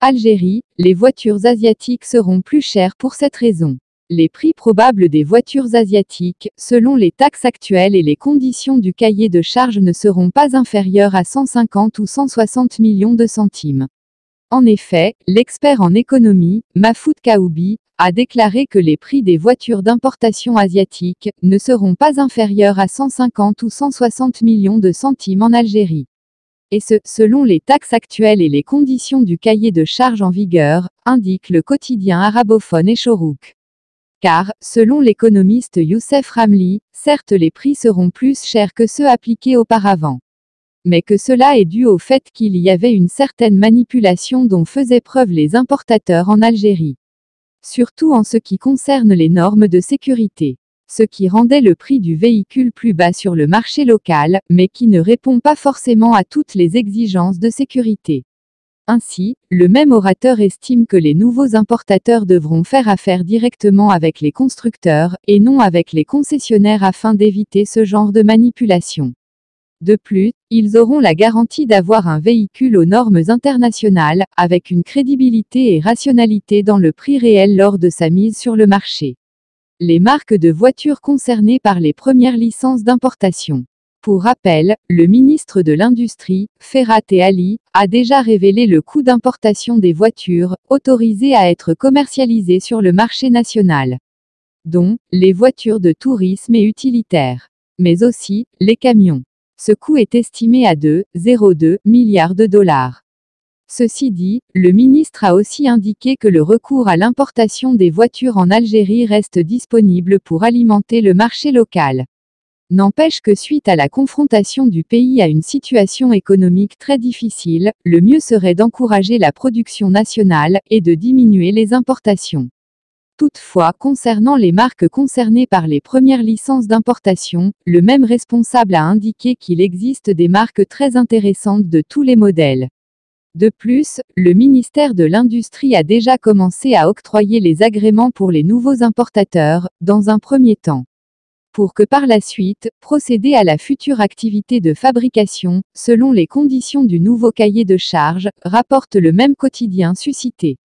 Algérie, les voitures asiatiques seront plus chères pour cette raison. Les prix probables des voitures asiatiques, selon les taxes actuelles et les conditions du cahier de charges, ne seront pas inférieurs à 150 ou 160 millions de centimes. En effet, l'expert en économie, Mahfoud Kaoubi, a déclaré que les prix des voitures d'importation asiatiques ne seront pas inférieurs à 150 ou 160 millions de centimes en Algérie. Et ce, selon les taxes actuelles et les conditions du cahier de charges en vigueur, indique le quotidien arabophone Echorouk. Car, selon l'économiste Youssef Ramli, certes les prix seront plus chers que ceux appliqués auparavant. Mais que cela est dû au fait qu'il y avait une certaine manipulation dont faisaient preuve les importateurs en Algérie. Surtout en ce qui concerne les normes de sécurité. Ce qui rendait le prix du véhicule plus bas sur le marché local, mais qui ne répond pas forcément à toutes les exigences de sécurité. Ainsi, le même orateur estime que les nouveaux importateurs devront faire affaire directement avec les constructeurs, et non avec les concessionnaires afin d'éviter ce genre de manipulation. De plus, ils auront la garantie d'avoir un véhicule aux normes internationales, avec une crédibilité et rationalité dans le prix réel lors de sa mise sur le marché. Les marques de voitures concernées par les premières licences d'importation. Pour rappel, le ministre de l'Industrie, Ferhat et Ali, a déjà révélé le coût d'importation des voitures, autorisées à être commercialisées sur le marché national. Dont, les voitures de tourisme et utilitaires. Mais aussi, les camions. Ce coût est estimé à 2,02 milliards de dollars. Ceci dit, le ministre a aussi indiqué que le recours à l'importation des voitures en Algérie reste disponible pour alimenter le marché local. N'empêche que suite à la confrontation du pays à une situation économique très difficile, le mieux serait d'encourager la production nationale et de diminuer les importations. Toutefois, concernant les marques concernées par les premières licences d'importation, le même responsable a indiqué qu'il existe des marques très intéressantes de tous les modèles. De plus, le ministère de l'Industrie a déjà commencé à octroyer les agréments pour les nouveaux importateurs, dans un premier temps. Pour que par la suite, procéder à la future activité de fabrication, selon les conditions du nouveau cahier de charges, rapporte le même quotidien suscité.